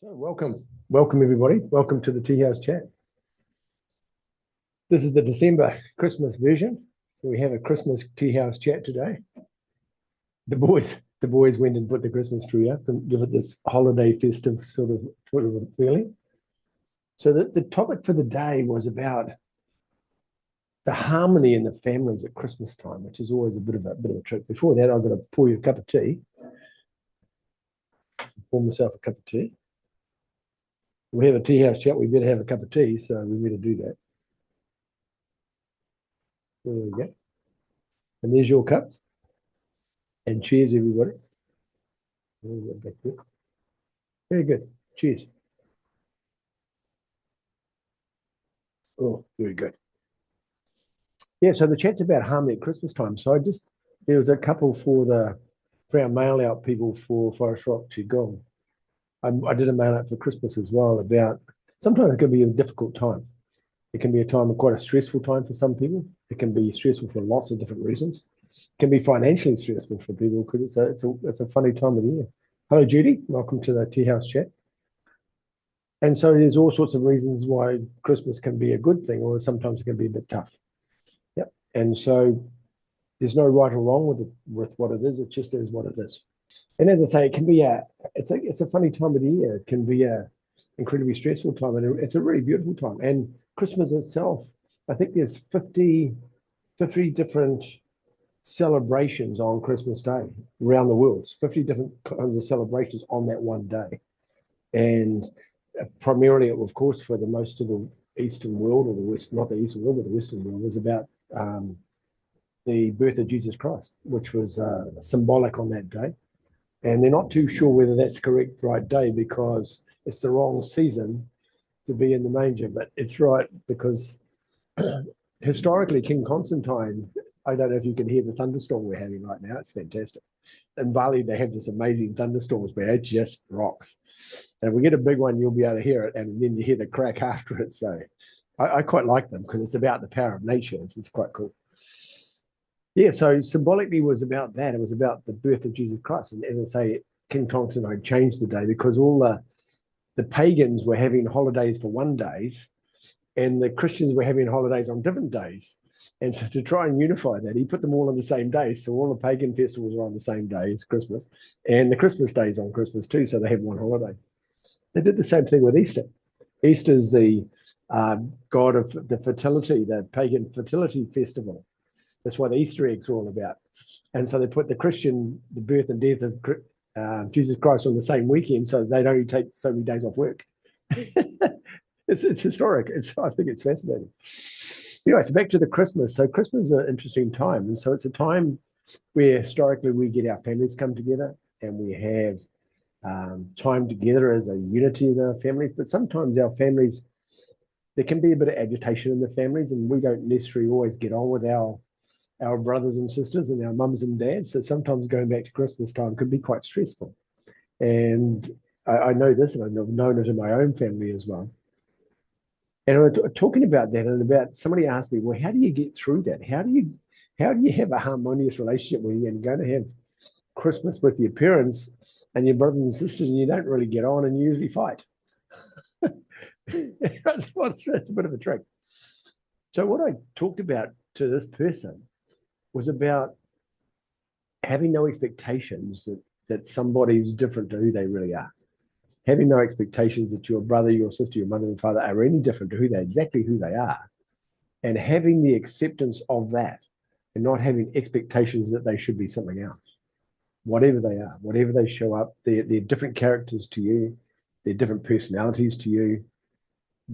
So welcome everybody. Welcome to the Teahouse chat. This is the December Christmas version. So we have a Christmas Teahouse chat today. The boys went and put the Christmas tree up and give it this holiday festive sort of feeling. So the topic for the day was about the harmony in the families at Christmas time, which is always a bit of a trick. Before that, I've got to pour you a cup of tea. Pour myself a cup of tea. We have a Teahouse chat, we better have a cup of tea, so we better do that. There we go. And there's your cup. And cheers, everybody. Very good. Cheers. Oh, very good. Yeah, so the chat's about harmony at Christmas time. So there was a couple for our mail out people for Forest Rock Qi Gong. I did a mail out for Christmas as well about sometimes it can be a difficult time. It can be a time of quite a stressful time for some people. It can be stressful for lots of different reasons. It can be financially stressful for people because it's a funny time of the year. Hello, Judy. Welcome to the Teahouse chat. And so there's all sorts of reasons why Christmas can be a good thing, or sometimes it can be a bit tough. Yep. And so there's no right or wrong with what it is. It just is what it is. And as I say, it can be it's a funny time of the year. It can be a incredibly stressful time, and it's a really beautiful time. And Christmas itself, I think there's 50 different celebrations on Christmas Day around the world. 50 different kinds of celebrations on that one day. And primarily, of course, for the most of the Eastern world, or the West, not the Eastern world, but the Western world, was about the birth of Jesus Christ, which was symbolic on that day. And they're not too sure whether that's the correct right day because it's the wrong season to be in the manger, but it's right because historically King Constantine, I don't know if you can hear the thunderstorm we're having right now, it's fantastic. In Bali, they have this amazing thunderstorms where it just rocks. And if we get a big one, you'll be able to hear it, and then you hear the crack after it. So I quite like them because it's about the power of nature. It's quite cool. Yeah, so symbolically was about that. It was about the birth of Jesus Christ. And as I say, King Constantine changed the day because all the pagans were having holidays for one days and the Christians were having holidays on different days. And so to try and unify that, he put them all on the same day. So all the pagan festivals are on the same day as Christmas. And the Christmas day is on Christmas too, so they have one holiday. They did the same thing with Easter. Easter is the god of the fertility, the pagan fertility festival. That's what the Easter eggs are all about. And so they put the birth and death of Jesus Christ on the same weekend, so they'd only take so many days off work. It's historic. I think it's fascinating. Anyway, so back to the Christmas. So Christmas is an interesting time. And so it's a time where historically we get our families come together and we have time together as a unity as our families. But sometimes our families, there can be a bit of agitation in the families, and we don't necessarily always get on with our brothers and sisters and our mums and dads. So sometimes going back to Christmas time could be quite stressful. And I know this, and I've known it in my own family as well. And we're talking about that, and about somebody asked me, well, how do you get through that? How do you have a harmonious relationship when you're going to have Christmas with your parents and your brothers and sisters, and you don't really get on, and you usually fight? It's a bit of a trick. So what I talked about to this person was about having no expectations that somebody's different to who they really are. Having no expectations that your brother, your sister, your mother and father are any different to exactly who they are. And having the acceptance of that and not having expectations that they should be something else. Whatever they are, whatever they show up, they're different characters to you, they're different personalities to you.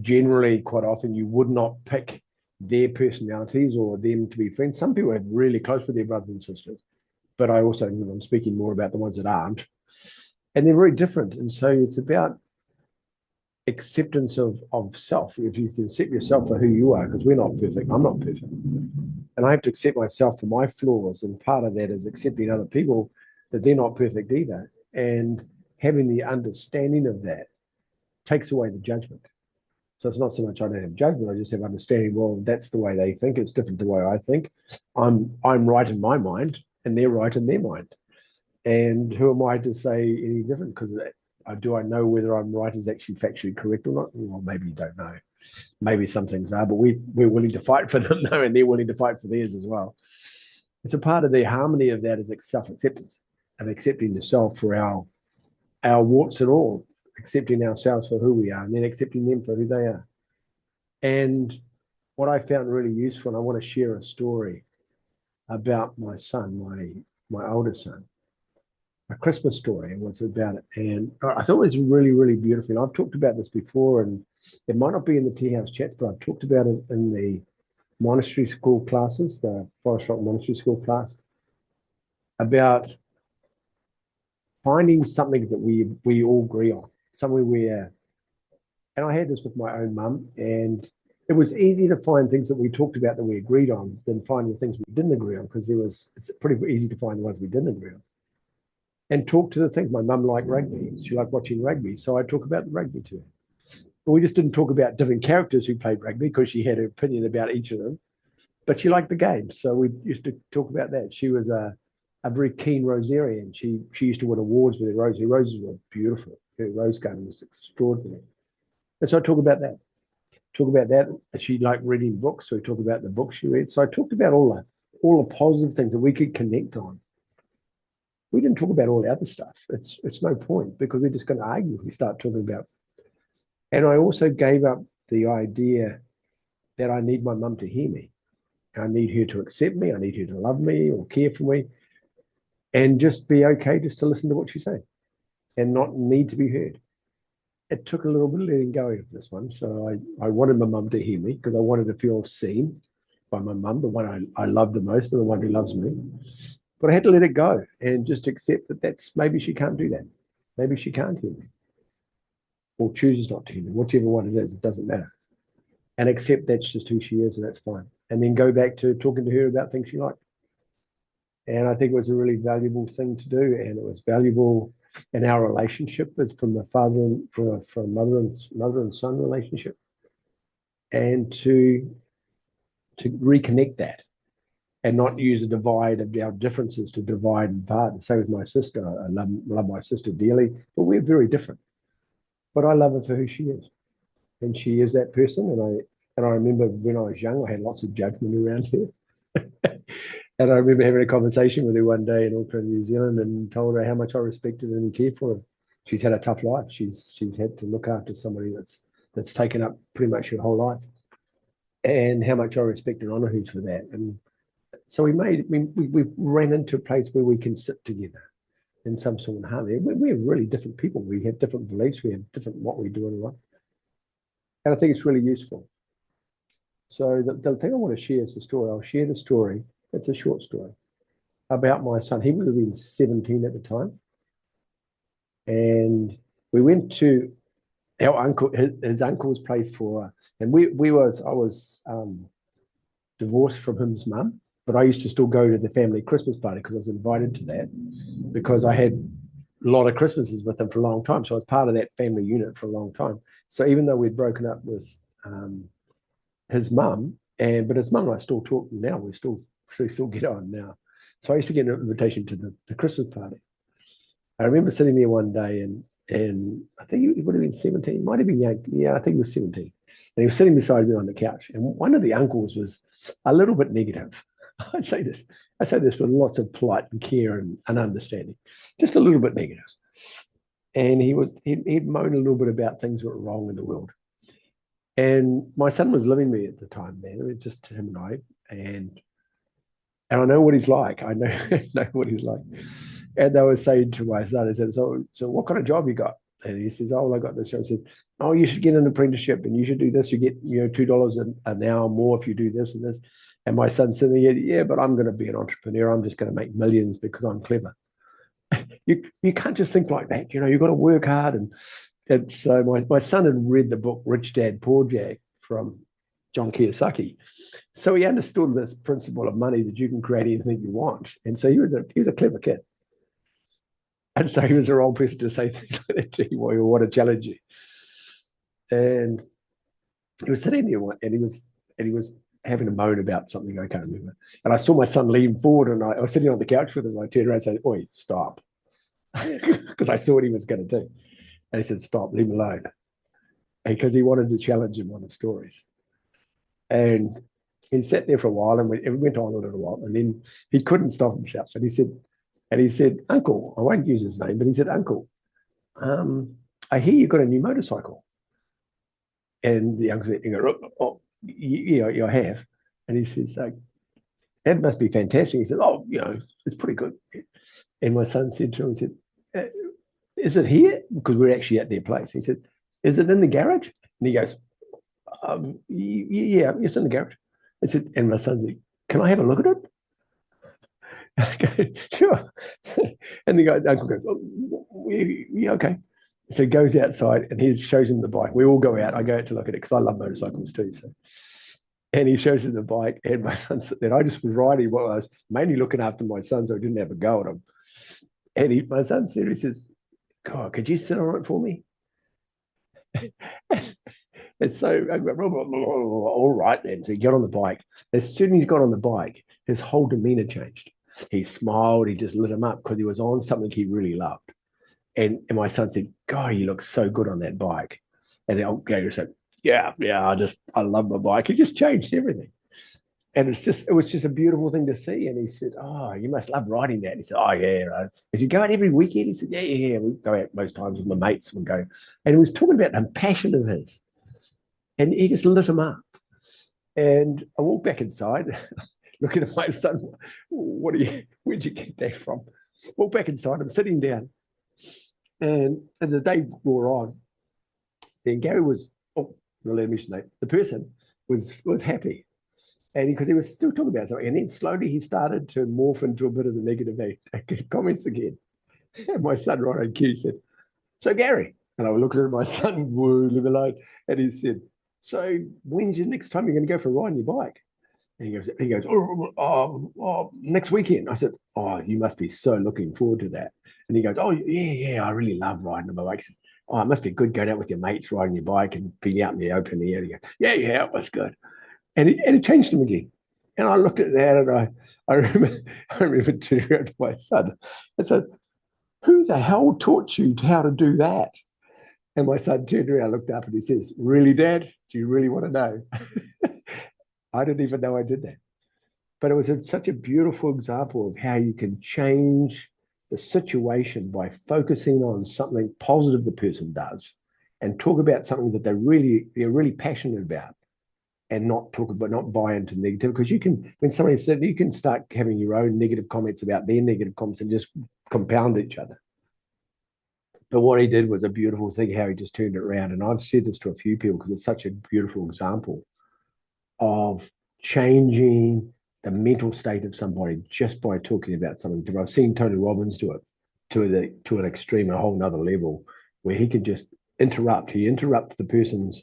Generally, quite often, you would not pick their personalities or them to be friends. Some people are really close with their brothers and sisters, but I'm speaking more about the ones that aren't. And they're very different. And so it's about acceptance of self. If you can accept yourself for who you are, because we're not perfect, I'm not perfect. And I have to accept myself for my flaws. And part of that is accepting other people that they're not perfect either. And having the understanding of that takes away the judgment. So it's not so much I don't have judgment, I just have understanding, well, that's the way they think, it's different the way I think. I'm right in my mind, and they're right in their mind. And who am I to say any different? Because do I know whether I'm right is actually factually correct or not? Well, maybe you don't know. Maybe some things are, but we're willing to fight for them though, and they're willing to fight for theirs as well. It's a part of the harmony of that is self-acceptance, of accepting yourself for our warts and all, accepting ourselves for who we are, and then accepting them for who they are. And what I found really useful, and I want to share a story about my son, my older son, a Christmas story, and what's about it. And I thought it was really, really beautiful. And I've talked about this before, and it might not be in the Teahouse chats, but I've talked about it in the monastery school classes, the Forest Rock Monastery School class, about finding something that we all agree on, somewhere where, and I had this with my own mum, and it was easy to find things that we talked about that we agreed on than finding the things we didn't agree on, because it's pretty easy to find the ones we didn't agree on. And talk to the things. My mum liked rugby. She liked watching rugby. So I talk about the rugby to her. But we just didn't talk about different characters who played rugby because she had an opinion about each of them. But she liked the game. So we used to talk about that. She was a very keen rosarian. She used to win awards with her roses. Her roses were beautiful. Her rose garden was extraordinary. And so I talk about that. She liked reading books. So we talk about the books she read. So I talked about all the positive things that we could connect on. We didn't talk about all the other stuff. It's no point, because we're just going to argue if we start talking about. And I also gave up the idea that I need my mum to hear me. I need her to accept me. I need her to love me or care for me, and just be okay just to listen to what she's saying and not need to be heard. It took a little bit of letting go of this one. So I wanted my mum to hear me, because I wanted to feel seen by my mum, the one I love the most and the one who loves me. But I had to let it go and just accept that maybe she can't do that. Maybe she can't hear me, or chooses not to hear me, whichever one it is, it doesn't matter. And accept that's just who she is, and that's fine. And then go back to talking to her about things she liked. And I think it was a really valuable thing to do. And it was valuable in our relationship as from the father and from mother and son relationship. And to reconnect that, and not use a divide of our differences to divide and part. Same with my sister. I love my sister dearly, but we're very different. But I love her for who she is. And she is that person. And I remember when I was young, I had lots of judgment around her. And I remember having a conversation with her one day in Auckland, New Zealand, and told her how much I respected and cared for her. She's had a tough life. She's had to look after somebody that's taken up pretty much her whole life. And how much I respect and honor her for that. And so we ran into a place where we can sit together in some sort of harmony. We're really different people. We have different beliefs. We have different what we do in life. And I think it's really useful. So the thing I want to share is the story. I'll share the story. It's a short story about my son. He would have been 17 at the time. And we went to our uncle, his uncle's place and I was divorced from his mum. But I used to still go to the family Christmas party because I was invited to that, because I had a lot of Christmases with them for a long time. So I was part of that family unit for a long time. So even though we'd broken up with his mum, but his mum and I still talk now. We still get on now. So I used to get an invitation to the Christmas party. I remember sitting there one day, and I think he would have been 17, might have been young. Yeah, I think he was 17. And he was sitting beside me on the couch. And one of the uncles was a little bit negative. I say this with lots of polite and care and understanding, just a little bit negative. And he'd moan a little bit about things that were wrong in the world. And my son was living with me at the time, man. It was just him and I. And I know what he's like. I know what he's like. And they were saying to my son, I said, so what kind of job you got? And he says, oh, well, I got this job. I said, oh, you should get an apprenticeship and you should do this. You get, $2 an hour more if you do this and this. And my son's sitting there, yeah, but I'm going to be an entrepreneur. I'm just going to make millions because I'm clever. You can't just think like that. You've got to work hard. And so my son had read the book Rich Dad, Poor Dad from John Kiyosaki. So he understood this principle of money, that you can create anything you want. And so he was a clever kid. And so he was the wrong person to say things like that to you, or want to challenge you. And he was sitting there and he was having a moan about something I can't remember. And I saw my son lean forward, and I was sitting on the couch with him. I turned around and said, "Oi, stop." Because I saw what he was going to do. And he said, stop, leave him alone. Because he wanted to challenge him on the stories. And he sat there for a while, and it went on a little while, and then he couldn't stop himself. And he said, Uncle, I won't use his name, but he said, Uncle, I hear you got a new motorcycle. And the uncle said, oh, yeah, I have. And he says, that must be fantastic. He said, oh, it's pretty good. And my son said to him, he said, is it here? Because we're actually at their place. He said, is it in the garage? And he goes, yeah, it's in the garage. I said, and my son said, can I have a look at it? And I go, sure. And the uncle goes, oh, yeah, okay. So he goes outside and he shows him the bike. We all go out. I go out to look at it because I love motorcycles too. So, and he shows him the bike, and my son said that I just was riding. Well, I was mainly looking after my son, so I didn't have a go at him. And my son said, he says, God, could you sit on it for me? And so I go, all right then. So he got on the bike. As soon as he got on the bike, his whole demeanor changed. He smiled. He just lit him up because he was on something he really loved. And my son said, God, you look so good on that bike. And the old guy said, yeah, I love my bike. He just changed everything. And it was just a beautiful thing to see. And he said, oh, you must love riding that. And he said, oh, yeah. I said, go out every weekend? He said, yeah. We go out most times with my mates and go. And he was talking about the passion of his. And he just lit him up. And I walked back inside, looking at my son, where'd you get that from? Walked back inside, I'm sitting down. And as the day wore on, then Gary was, the person was happy. And because he was still talking about something. And then slowly he started to morph into a bit of the negative comments again. And my son, right on cue, said, so Gary, and I was looking at my son, leave alone, and he said, so when's the next time you're going to go for a ride on your bike? And he goes, next weekend. I said, oh, you must be so looking forward to that. And he goes, oh, yeah, I really love riding on my bike. He says, oh, it must be good going out with your mates riding your bike and being out in the open air. He goes, yeah, it was good. And it changed him again. And I looked at that, and I remember turning around to my son and said, who the hell taught you how to do that? And my son turned around, looked up, and he says, really, Dad? Do you really want to know? I didn't even know I did that. But it was such a beautiful example of how you can change the situation by focusing on something positive the person does and talk about something that they're really passionate about, and not buy into negative. Because when somebody said, you can start having your own negative comments about their negative comments and just compound each other. But what he did was a beautiful thing, how he just turned it around. And I've said this to a few people because it's such a beautiful example of changing the mental state of somebody just by talking about something. I've seen Tony Robbins do it to an extreme, a whole nother level, where he can just interrupt. He interrupts the person's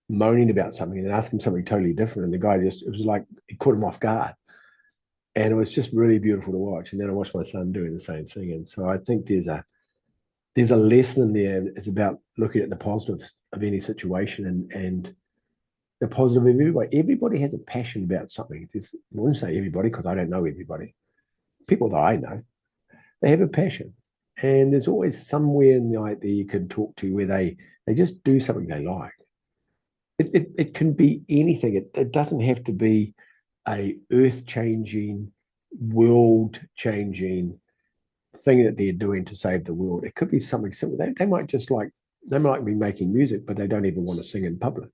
moaning about something and then ask him something totally different. And the guy it was like he caught him off guard. And it was just really beautiful to watch. And then I watched my son doing the same thing. And so I think there's a lesson in there. It's about looking at the positives of any situation and the positive of everybody. Everybody has a passion about something. I wouldn't say everybody because I don't know everybody. People that I know, they have a passion. And there's always somewhere in the night that you can talk to where they just do something they like. It can be anything. It doesn't have to be a earth-changing, world-changing thing that they're doing to save the world. It could be something simple. They might be making music, but they don't even want to sing in public.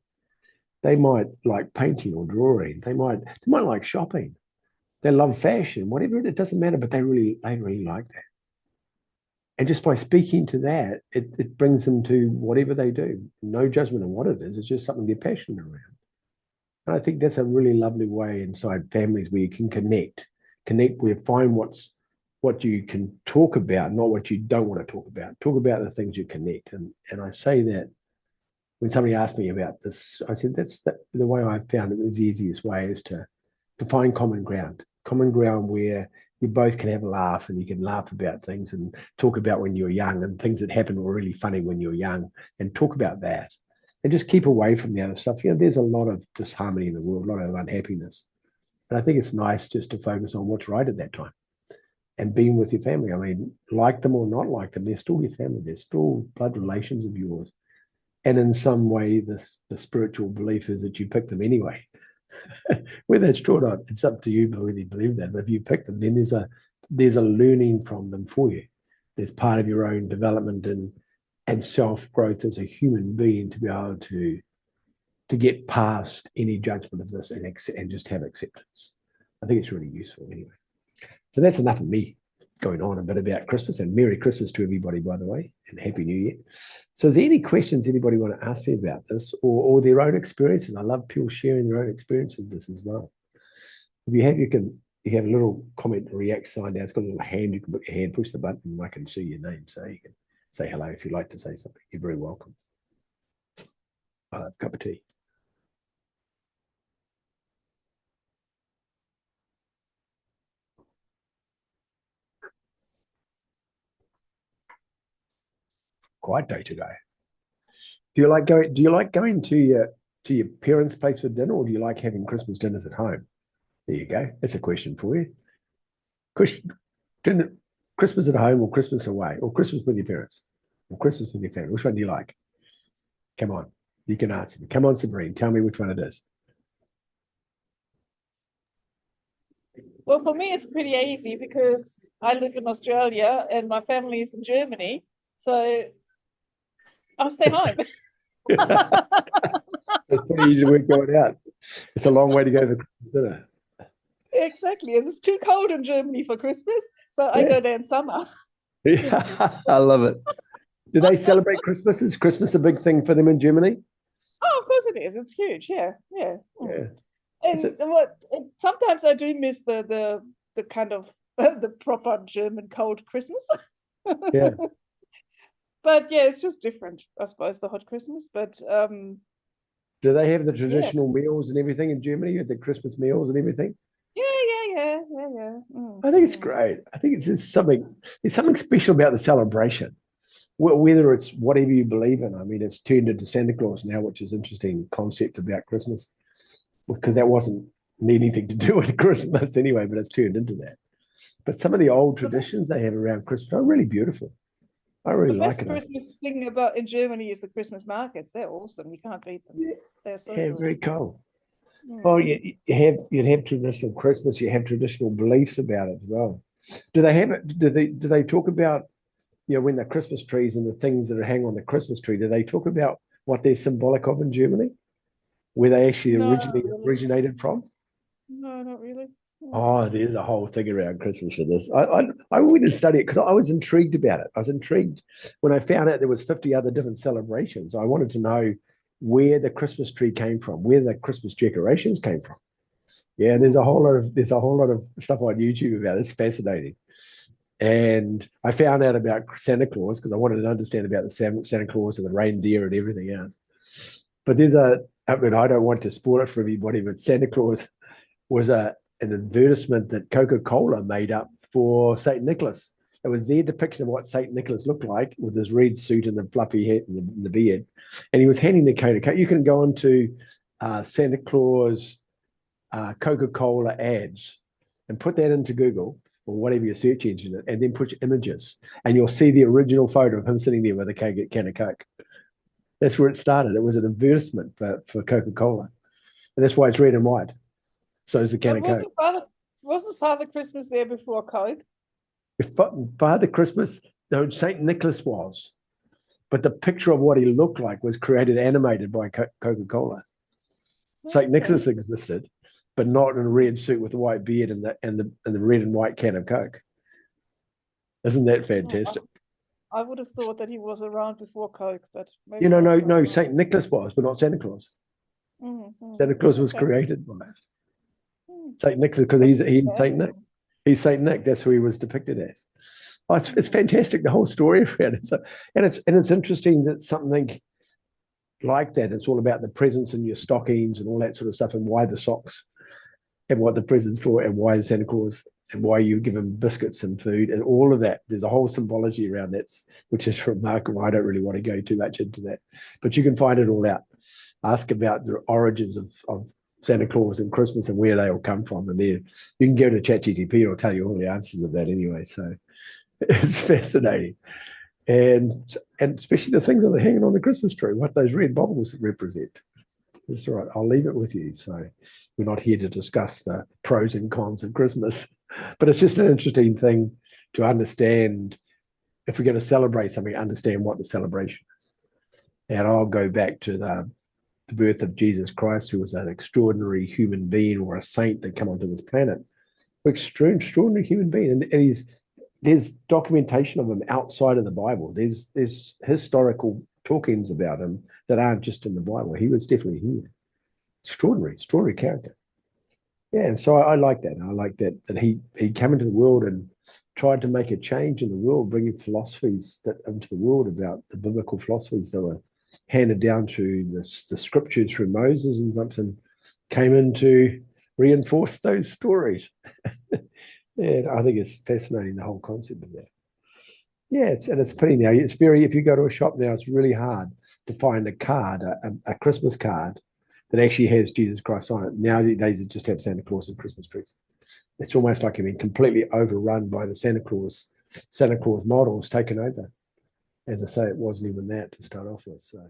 They might like painting or drawing. They might like shopping. They love fashion, whatever. It doesn't matter, but they really like that. And just by speaking to that, it brings them to whatever they do. No judgment on what it is. It's just something they're passionate around. And I think that's a really lovely way inside families where you can connect where you find what you can talk about, not what you don't want to talk about. Talk about the things you connect. And I say that when somebody asked me about this, I said that's the way I found it. The easiest way is to find common ground where you both can have a laugh and you can laugh about things and talk about when you were young and things that happened were really funny when you were young and talk about that and just keep away from the other stuff. There's a lot of disharmony in the world, a lot of unhappiness. And I think it's nice just to focus on what's right at that time and being with your family. I mean, like them or not like them, they're still your family. They're still blood relations of yours. And in some way, the spiritual belief is that you pick them anyway. Whether it's true or not, it's up to you whether you believe that. But if you pick them, then there's a learning from them for you. There's part of your own development and self-growth as a human being to be able to get past any judgment of this and just have acceptance. I think it's really useful anyway. So that's enough of me going on a bit about Christmas, and Merry Christmas to everybody, by the way, and Happy New Year. So is there any questions anybody want to ask me about this or their own experiences? I love people sharing their own experiences of this as well. If you have, you have a little comment react sign down. It's got a little hand. You can put your hand, push the button, and I can see your name. So you can say hello if you'd like to say something. You're very welcome. I'll have a cup of tea. Quiet day today. Do you like going to your parents' place for dinner, or do you like having Christmas dinners at home? There you go. That's a question for you. Christmas at home or Christmas away, or Christmas with your parents, or Christmas with your family. Which one do you like? Come on, you can answer me. Come on, Sabrine, tell me which one it is. Well, for me, it's pretty easy because I live in Australia and my family is in Germany. So I'll stay home. It's pretty easy to work going out. It's a long way to go for Christmas dinner. Exactly. And it's too cold in Germany for Christmas. So I go there in summer. Yeah, I love it. Do they celebrate Christmas? Is Christmas a big thing for them in Germany? Oh, of course it is. It's huge. Yeah. Yeah. And sometimes I do miss the kind of the proper German cold Christmas. Yeah. But yeah, it's just different, I suppose, the hot Christmas. But do they have the traditional meals and everything in Germany? The Christmas meals and everything? Yeah. I think it's great. I think there's something special about the celebration. Whether it's whatever you believe in. I mean, it's turned into Santa Claus now, which is an interesting concept about Christmas, because that wasn't anything to do with Christmas anyway, but it's turned into that. But some of the old traditions they have around Christmas are really beautiful. I really like it. The best Christmas thing about in Germany is the Christmas markets. They're awesome. You can't beat them. They're so good. Very cool. Well, you'd have traditional Christmas. You have traditional beliefs about it as well. Do they have it? Do they talk about, when the Christmas trees and the things that are hang on the Christmas tree? Do they talk about what they're symbolic of in Germany, where they actually originated from? No, not really. Oh, there's a whole thing around Christmas for this. I went and studied it because I was intrigued about it. I was intrigued when I found out there was 50 other different celebrations. I wanted to know where the Christmas tree came from, where the Christmas decorations came from. Yeah, there's a whole lot of stuff on YouTube about it. It's fascinating. And I found out about Santa Claus because I wanted to understand about the Santa Claus and the reindeer and everything else. But I don't want to spoil it for everybody, but Santa Claus was an advertisement that Coca-Cola made up for St. Nicholas. It was their depiction of what St. Nicholas looked like with his red suit and the fluffy hat and the beard. And he was handing the Coca-Cola. You can go onto Santa Claus Coca-Cola ads and put that into Google or whatever your search engine, and then put your images, and you'll see the original photo of him sitting there with a can of Coke. That's where it started. It was an advertisement for Coca-Cola. And that's why it's red and white. So is the can of Coke. Wasn't Father Christmas there before Coke? If Father Christmas, no, St. Nicholas was. But the picture of what he looked like was animated by Coca-Cola. St. Nicholas existed, but not in a red suit with a white beard and the red and white can of Coke. Isn't that fantastic? I would have thought that he was around before Coke, but maybe no, St. Nicholas was, but not Santa Claus. Santa Claus was created by St. Nicholas because he's St. Nick. He's St. Nick. That's who he was depicted as. Oh, it's fantastic, the whole story around it. So, and it's interesting that something like that, it's all about the presents in your stockings and all that sort of stuff, and why the socks and what the presents for, and why the Santa Claus, and why you give him biscuits and food and all of that. There's a whole symbology around that, which is remarkable. I don't really want to go too much into that, but you can find it all out. Ask about the origins of Santa Claus and Christmas and where they all come from. And there, you can go to ChatGPT, it'll tell you all the answers of that anyway. So it's fascinating. And especially the things that are hanging on the Christmas tree, what those red bubbles represent. That's all right. I'll leave it with you. So we're not here to discuss the pros and cons of Christmas, but it's just an interesting thing to understand. If we're going to celebrate something, understand what the celebration is. And I'll go back to the birth of Jesus Christ, who was an extraordinary human being or a saint that came onto this planet. Extraordinary human being. And there's documentation of him outside of the Bible. There's historical talkings about him that aren't just in the Bible. He was definitely here. Extraordinary character. Yeah, and so I like that. I like that he came into the world and tried to make a change in the world, bringing philosophies into the world about the biblical philosophies that were handed down to the scriptures through Moses and came in to reinforce those stories. And I think it's fascinating, the whole concept of that. Yeah, it's pretty now. It's very, if you go to a shop now, it's really hard to find a card, a Christmas card that actually has Jesus Christ on it. Now they just have Santa Claus and Christmas trees. It's almost like completely overrun by the Santa Claus models taken over. As I say, it wasn't even that to start off with. So